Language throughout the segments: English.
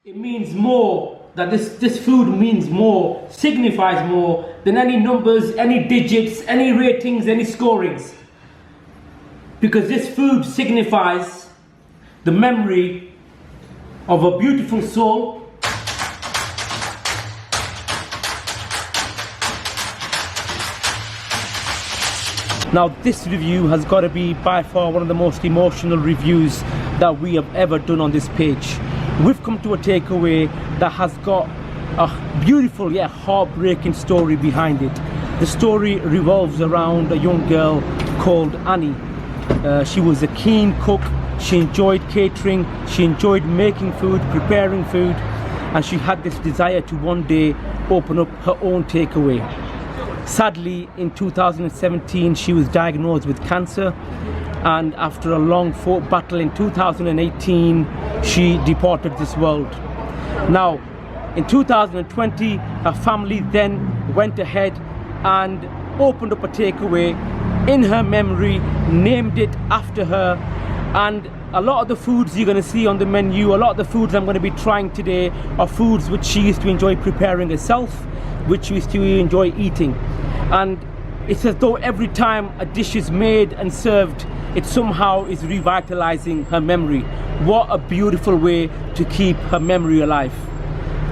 It means more, that this food means more, signifies more than any numbers, any digits, any ratings, any scorings. Because this food signifies the memory of a beautiful soul. Now this review has got to be by far one of the most emotional reviews that we have ever done on this page. We've come to a takeaway that has got a beautiful yet heartbreaking story behind it. The story revolves around a young girl called Annie. She was a keen cook, she enjoyed catering, she enjoyed making food, preparing food, and she had this desire to one day open up her own takeaway. Sadly, in 2017 she was diagnosed with cancer, and after a long fought battle in 2018 she departed this world. Now in 2020 her family then went ahead and opened up a takeaway in her memory, named it after her, and a lot of the foods you're going to see on the menu, a lot of the foods I'm going to be trying today are foods which she used to enjoy preparing herself, which she used to enjoy eating. And it's as though every time a dish is made and served, it somehow is revitalizing her memory. What a beautiful way to keep her memory alive.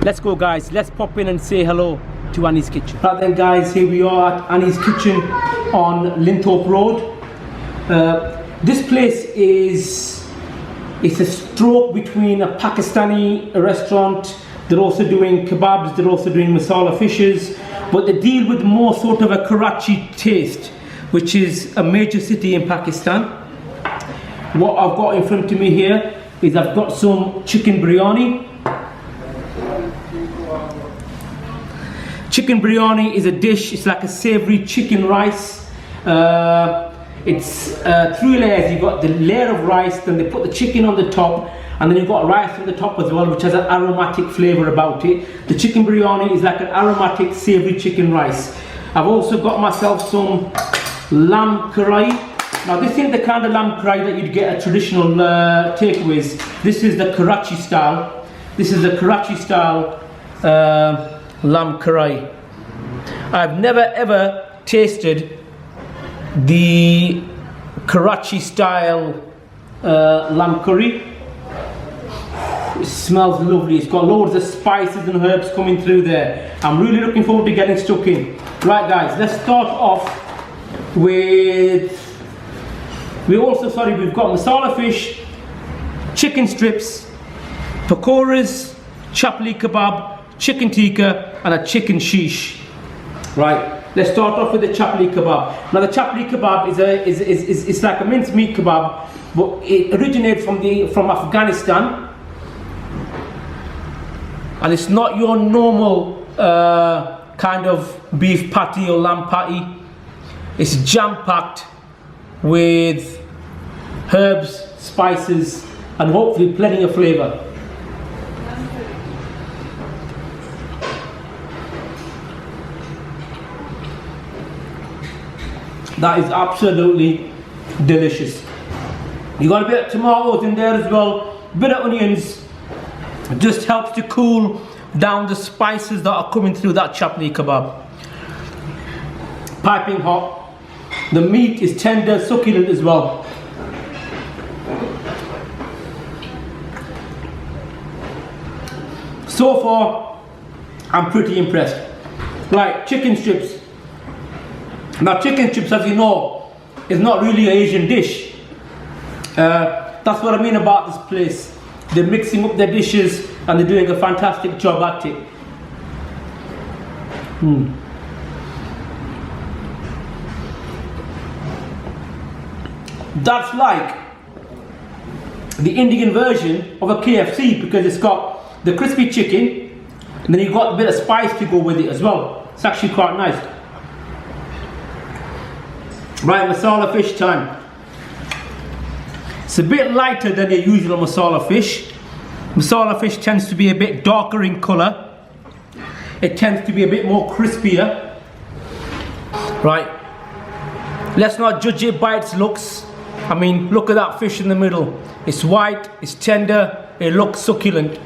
Let's go guys, let's pop in and say hello to Annie's Kitchen. Right then guys, here we are at Annie's Kitchen on Linthorpe Road. This place it's a stroke between a Pakistani restaurant. They're also doing kebabs, they're also doing masala fishes, but they deal with more sort of a Karachi taste, which is a major city in Pakistan. What I've got in front of me here is I've got some chicken biryani. Chicken biryani is a dish, it's like a savory chicken rice. It's 3 layers. You've got the layer of rice, then they put the chicken on the top, and then you've got rice on the top as well, which has an aromatic flavour about it. The chicken biryani is like an aromatic savory chicken rice. I've also got myself some lamb karai. Now this isn't the kind of lamb karai that you'd get at traditional takeaways. This is the Karachi-style. This is the Karachi-style lamb karai. I've never ever tasted the Karachi-style lamb curry. It smells lovely. It's got loads of spices and herbs coming through there. I'm really looking forward to getting stuck in. Right guys, let's start off with, we've got masala fish, chicken strips, pakoras, chapli kebab, chicken tikka, and a chicken sheesh. Right, let's start off with the chapli kebab. Now the chapli kebab is like a minced meat kebab, but it originates from Afghanistan, and it's not your normal kind of beef patty or lamb patty. It's jam-packed with herbs, spices, and hopefully plenty of flavour. That is absolutely delicious. You got a bit of tomatoes in there as well, a bit of onions. It just helps to cool down the spices that are coming through that chapli kebab. Piping hot. The meat is tender, succulent as well. So far, I'm pretty impressed. Right, chicken strips. Now chicken strips, as you know, is not really an Asian dish. That's what I mean about this place. They're mixing up their dishes and they're doing a fantastic job at it. That's like the Indian version of a KFC, because it's got the crispy chicken and then you've got a bit of spice to go with it as well. It's actually quite nice. Right, masala fish time. It's a bit lighter than your usual masala fish. Masala fish tends to be a bit darker in colour. It tends to be a bit more crispier. Right, let's not judge it by its looks. I mean, look at that fish in the middle. It's white, it's tender, it looks succulent.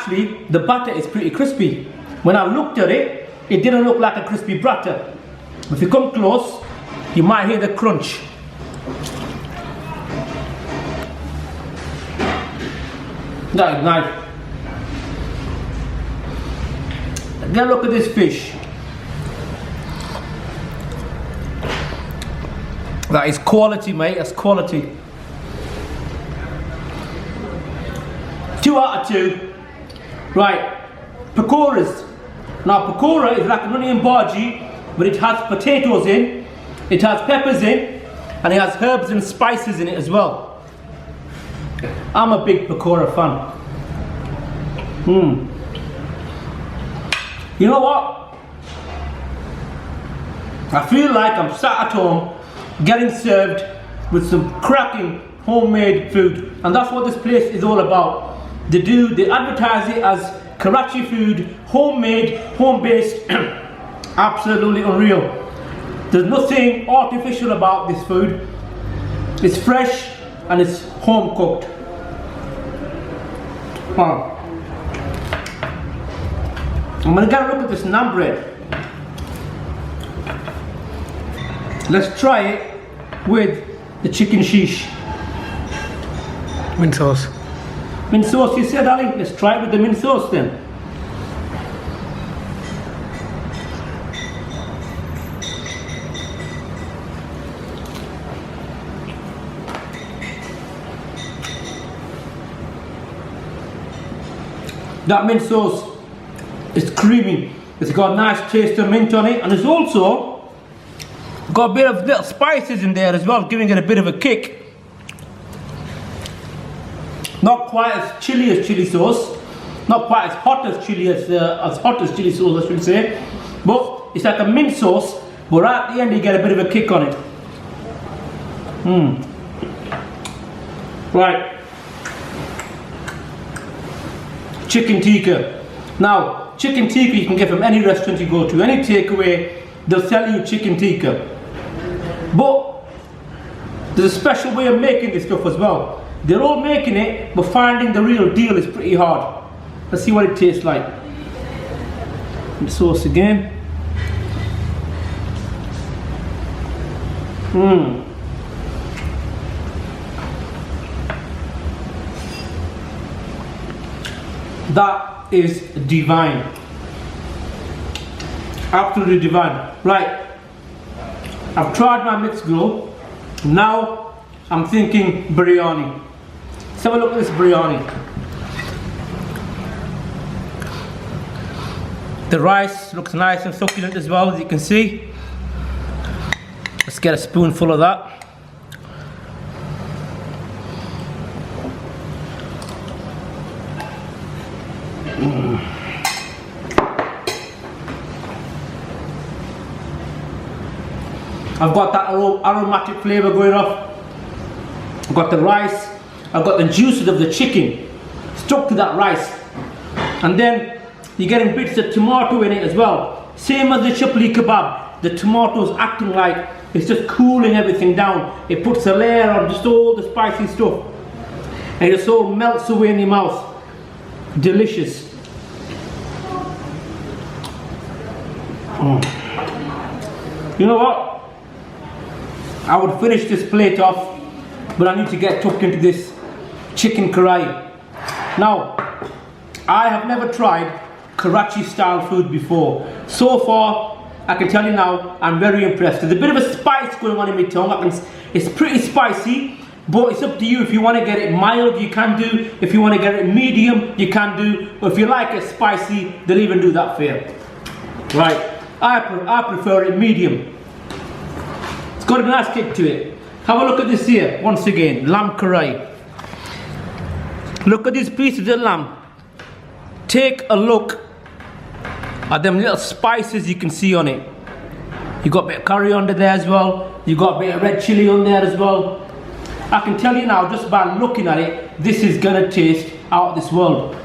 actually, the batter is pretty crispy. When I looked at it, it didn't look like a crispy batter. If you come close, you might hear the crunch. That is nice. Get a look at this fish. That is quality, mate. That's quality. 2 out of 2. Right, pakoras. Now pakora is like an onion bhaji, but it has potatoes in, it has peppers in, and it has herbs and spices in it as well. I'm a big pakora fan. You know what? I feel like I'm sat at home getting served with some cracking homemade food, and that's what this place is all about. They advertise it as Karachi food, homemade, home-based, absolutely unreal. There's nothing artificial about this food. It's fresh and it's home cooked. Wow. I'm gonna get a look at this naan bread. Let's try it with the chicken sheesh. Mint sauce. Mint sauce, you said, Ali? Let's try it with the mint sauce then. That mint sauce is creamy. It's got a nice taste of mint on it, and it's also got a bit of little spices in there as well, giving it a bit of a kick. Not quite as chili sauce, not quite as hot as chili sauce, I should say. But it's like a mint sauce, but right at the end you get a bit of a kick on it. Right. Chicken tikka. Now, chicken tikka you can get from any restaurant you go to, any takeaway, they'll sell you chicken tikka. But there's a special way of making this stuff as well. They're all making it, but finding the real deal is pretty hard. Let's see what it tastes like. The sauce again. That is divine. Absolutely divine. Right. I've tried my mixed grill. Now I'm thinking biryani. Let's have a look at this biryani. The rice looks nice and succulent as well, as you can see. Let's get a spoonful of that. I've got that aromatic flavour going off. I've got the rice, I've got the juices of the chicken stuck to that rice, and then you're getting bits of tomato in it as well. Same as the chapli kebab, the tomatoes acting like it's just cooling everything down. It puts a layer on just all the spicy stuff, and it just all melts away in your mouth. Delicious. You know what? I would finish this plate off, but I need to get tucked into this chicken karahi. Now, I have never tried Karachi-style food before. So far, I can tell you now, I'm very impressed. There's a bit of a spice going on in my tongue. It's pretty spicy, but it's up to you. If you want to get it mild, you can do. If you want to get it medium, you can do. Or if you like it spicy, they'll even do that for you. Right, I prefer it medium. It's got a nice kick to it. Have a look at this here, once again, lamb karahi. Look at these pieces of lamb. Take a look at them little spices you can see on it. You got a bit of curry under there as well. You got a bit of red chili on there as well. I can tell you now, just by looking at it, this is gonna taste out of this world.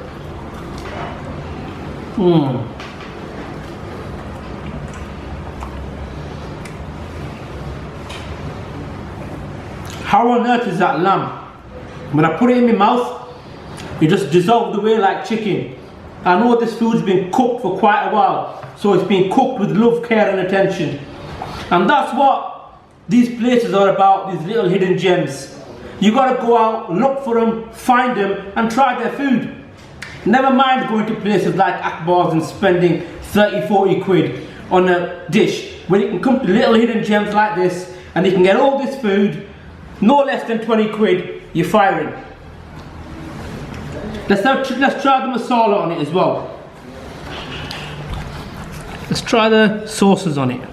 How on earth is that lamb? When I put it in my mouth, it just dissolved away like chicken. I know this food's been cooked for quite a while, so it's been cooked with love, care and attention. And that's what these places are about, these little hidden gems. You got to go out, look for them, find them and try their food. Never mind going to places like Akbar's and spending 30, 40 quid on a dish, when you can come to little hidden gems like this and you can get all this food, no less than 20 quid, you're firing. Let's try the masala on it as well. Let's try the sauces on it.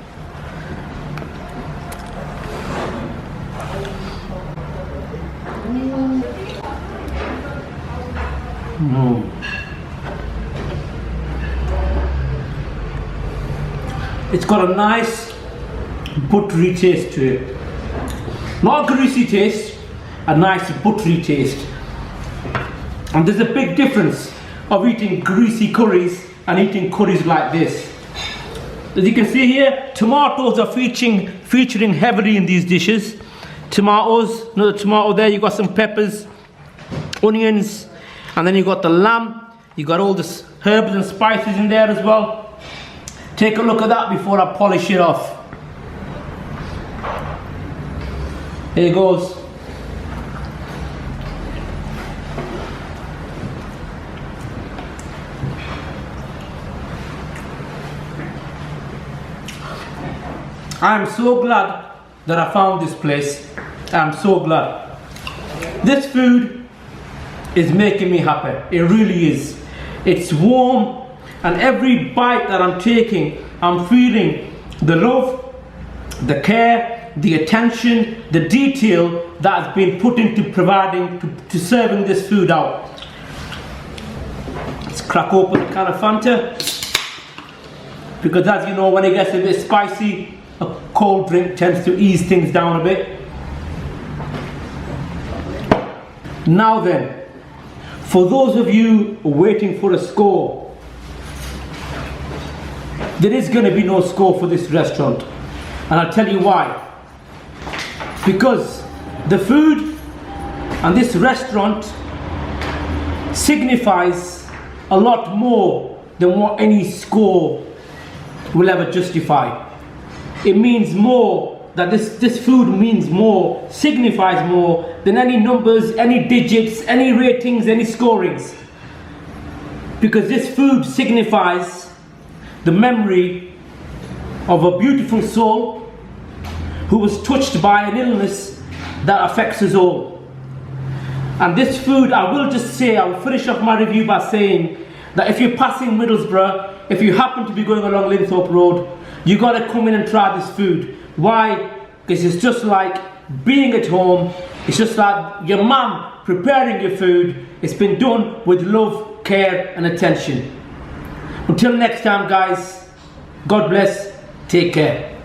It's got a nice buttery taste to it. Not a greasy taste, a nice buttery taste. And there's a big difference of eating greasy curries and eating curries like this. As you can see here, tomatoes are featuring heavily in these dishes. Tomatoes, another tomato there, you got some peppers, onions, and then you got the lamb, you got all the herbs and spices in there as well. Take a look at that before I polish it off. Here it goes. I'm so glad that I found this place. I'm so glad. This food is making me happy. It really is. It's warm, and every bite that I'm taking, I'm feeling the love, the care, the attention, the detail that has been put into providing, to serving this food out. Let's crack open a can of Fanta, because as you know, when it gets a bit spicy, a cold drink tends to ease things down a bit. Now then, for those of you waiting for a score, there is going to be no score for this restaurant, and I'll tell you why. Because the food and this restaurant signifies a lot more than what any score will ever justify. It means more, that this food means more, signifies more than any numbers, any digits, any ratings, any scorings. Because this food signifies the memory of a beautiful soul who was touched by an illness that affects us all. And this food, I will just say, I will finish off my review by saying that if you're passing Middlesbrough, if you happen to be going along Linthorpe Road, you got to come in and try this food. Why? Because it's just like being at home. It's just like your mum preparing your food. It's been done with love, care and attention. Until next time guys, God bless, take care.